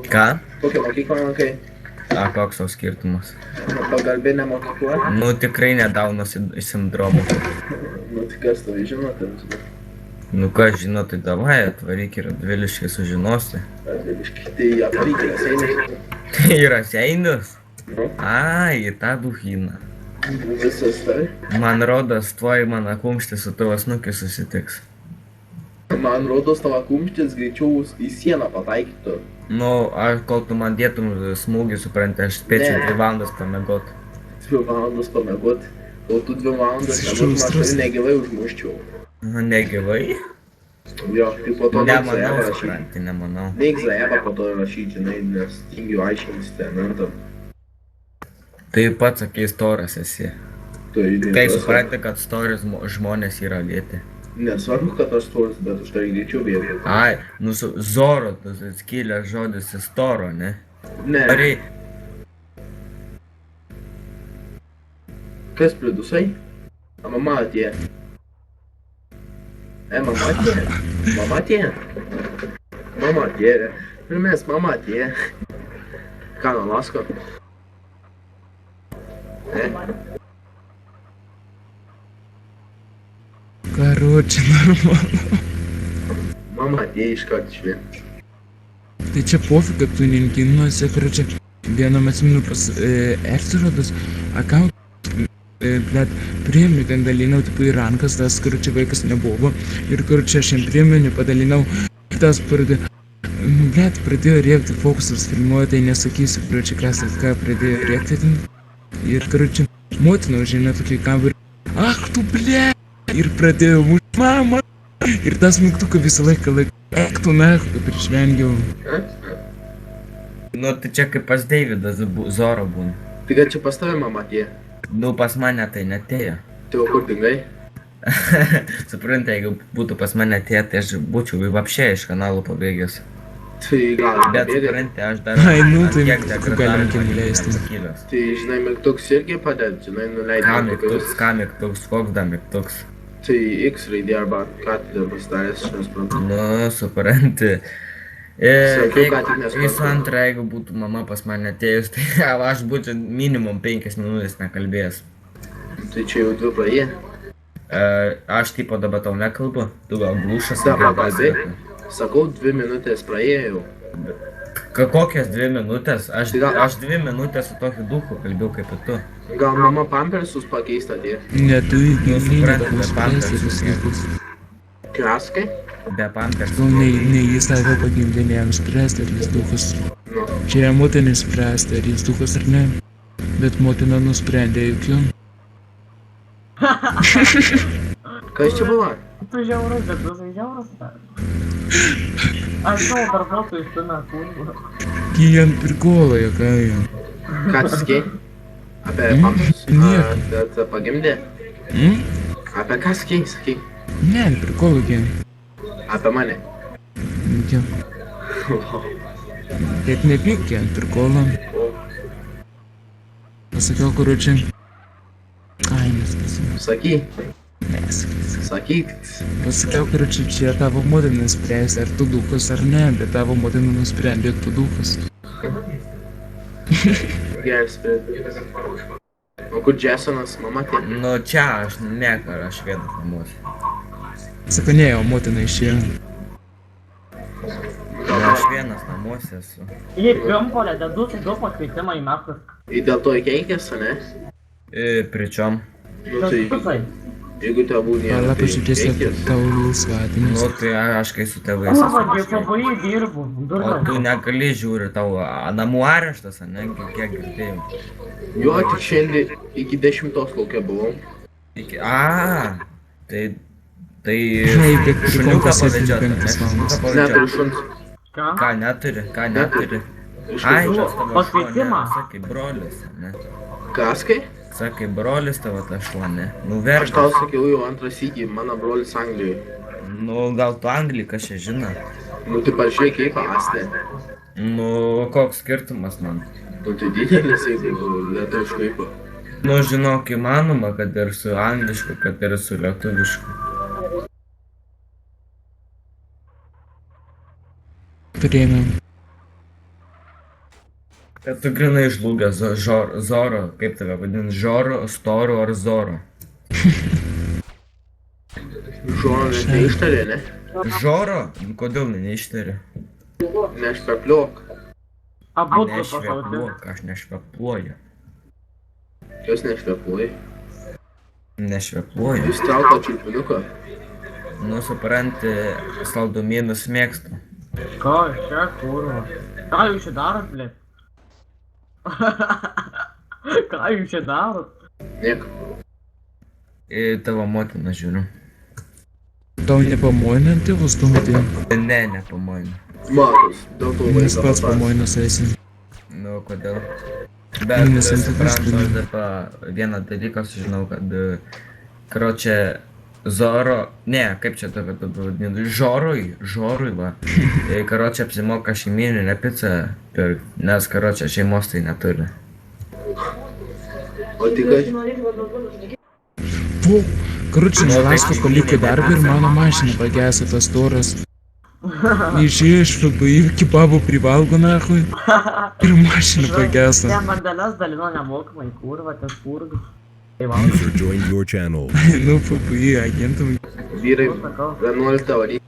Ką? Kokią mokyklą lankai? A koks tau skirtumas? Pagalbinė mokykla? Nu tikrai ne Dauno sindromo. Nu tai kas tavai žino, ten žinai. Nu ką žino, tai davai atvaryk ir Radviliškai sužinosi. Radviliškai, tai atvaryk į Raseinius. Tai Raseinius? Nu, Ai, į tą duhyną. visas tai. Man rodos, tuoj mano kumštis su tavo snukiu susitiks. Man rodos tavo kumštis greičiau į sieną pataikytų. Nu, kol tu man dėtum smūgį, supranti, aš spėčiau 2 valandas pamiegot. 2 valandas pamiegot, o tu 2 valandas nebūtum, aš tave negyvai užmuščiau. Nu, negyvai? Jo, tai po to neik Nemanau, Zaevą rašyt. supranti, nemanau. Neik Zaevą po to rašyt, žinai, nes tingiu aiškinti tenentam. Tai pats sakei storas esi. Tai supranti, kad storis žmonės yra lėti. Nesvarbu, kad aš storas, bet už tai greičiau bėgu. Ai, nu su Zoro, tas atskylęs žodis į storo, ne? Ne, Ar kas pridusai? A mama atėjo. Mama atėjo? Mama atėjo? Mama atėjo. Ir mes, mama atėjo. Ką nuo lasko? Короче, нормально. Mama atėjo iš karto švien. Tai čia pofig, kad tu ninkinuose, короче, vienam atsimenu pas Ercirodas akaunt, blėt, priėmė, ten dalinau, tipo, į rankas, tas, короче, vaikas nebuvo. Ir, короче, aš jam priėmė, nepadalinau, tas pradėjo, blėt, pradėjo rėkti, fokusas filmuoja, tai nesakysiu, короче, kas tas ką pradėjo rėkti ten. Ir, короче, motina užėmė tokį kambarį, ach, tu, blėt, ir pradėjo mušti, mama. Ir tas mygtuką visą laiką eik tu nahu, kaip ir išvengiau. Nu, tai čia kaip pas Deividas Zoro būna. Tai kad čia pas tave mama atėjo? Nu, pas mane tai netėjo. Tai o kur dingai? Supranti, jeigu būtų pas mane atėję, tai aš būčiau vapšė iš kanalų pabėgęs. Tai gal Bet pabėgai? supranti, aš dar... Ai, nu, ant tai tiek mygtuką degradavimo galim leisti. nepakilęs. Tai, žinai, mygtuks irgi padėt, žinai, nuleidai. Ką mygtuks, koks dar mygtuks. Tai X raidė arba ką tu dar pasidaręs, aš nesuprantu. Nu, supranti. Sakiau, ką tik nesuprantu. Visų antra, jeigu būtų mama pas mane atėjus, tai aš būčiau minimum 5 minutės nekalbėjęs. Tai čia jau 2 praėjė. Aš tipo dabar tau nekalbu, tu gal glūšas. Dabar kalbėk. Sakau, 2 minutės praėjo jau. Kokias 2 minutės? Aš 2 minutės su tokiu duchu kalbėjau kaip ir tu. Gal mama pampersus pakeist atėjo? Ne, tu supranti, be įgyvendinęs pampersų visus vaikus. Kraskai? Be pampersų. Gal ne jis tave pagimdė, ne jam spręsti, ar jis duchas. Nu. Čia jam motinai spręsti, ar jis duchas ar ne. Bet motina nusprendė, juk jau. Kas čia buvo? Tu žiaurus, bet tu žiaurus. Aš savo darbuotojų stumę kūrybą. Jam prikoloja, ką jam. Ką tu sakei? Apie pampersus? Nieko. Bet pagimdė? Apie ką sakei? Ne, prikoloja. Apie mane. Jau. Bet nepyk, jam prikolo. Pasakiau, короче. Ai, nesakysiu. Sakyk. Nesakysiu. Sakyk. Pasakiau, короче, čia tavo motina nuspręs, ar tu duchas ar ne, bet tavo motina nusprendė, tu duchas. Geras sprendimas. O kur Jasonas, mama atėjo? Nu čia aš nekar, aš vienas namuose. Sako, ne, o motina išėjo. Aš vienas namuose esu. Į Pimpolę dedu du pakvietimą į metus. Ir dėl to įkeikęs, ne? Pričiom? Nu tai, Pusai. jeigu tėvų nėra, Pala tai pažiūrės, ar įkeikęs. tavo laisvatinis. Nu tai aš kai su tėvais Kurva, esu. dėkobai dirbu. O tu negali žiūri tavo namų areštas, ne? Kiek girdėjau. Jo, tik šiandien iki 10 laukia buvau. Tai... Ai, bet šuniuką prikonkas pavedžiot, ir ne? 5 valandas. Šuniuką Neturiu pavedžiot. šuns. Ką? Ką neturi? Iš Ai, tikrųjų. tas tavo Pakvietimą. šuo, sakai brolis, ne? Kaskai? Sakai brolis tavo ta šuo, ne? Nu Aš tau vergas. sakiau jau antrą sykį, mano brolis Anglijoje. Nu gal tu Anglį, kas čia žino? Nu tai pažiūrėk, kaip astė. Nu koks skirtumas man? Nu tai didelis, jeigu lietuvišku kaip. Nu žinok, įmanoma, kad ir su anglišku, kad ir su lietuvišku. Priėmėm. Kad tu grinai žlugęs, Zoro, kaip tave vadin, Žoro, Storu ar Zoro? Žoro net neištarė, ne? Žoro? Kodėl neištari? Nešpepliok. Abu du pasauti. Nešvepuok, aš nešvepuoju. Jos nešpepliuoji. Nešvepuoju. Jūs trauko čiulpiniuką. Nu, supranti, saldumynus mėgstu. Ką čia, kurva? Ką jūs čia darot, blė? Ką jūs čia darot? Nieko. Į tavo motiną žiūriu. Tau nepamoina tėvus tuo metu? Ne, nepamoinu. Matos, dėl to Nes vaiką pats papras. pamoinas esi. Nu, kodėl? Bet Nes ant suprantu, tavęs aš dabar vieną dalyką sužinau, kad, karočią, Zoro, ne, kaip čia tave dabar vadinu, Žorui, va. Karočią apsimoka šeimyninę pizzą pirkt, nes karočią šeimos tai neturi. O tik kad... Fu, karučią, Želasko paliko darbą ir mano mašina pagęso tas toras. Išėjo iš FBI, kebabų privalgo nahui ir mašina pagęso. Ne, mandeles dalino nemokamai, kurva, tas purgas. Tai valgo. User joined your channel. Nu, FBI agentam. Vyrai 11 varyk.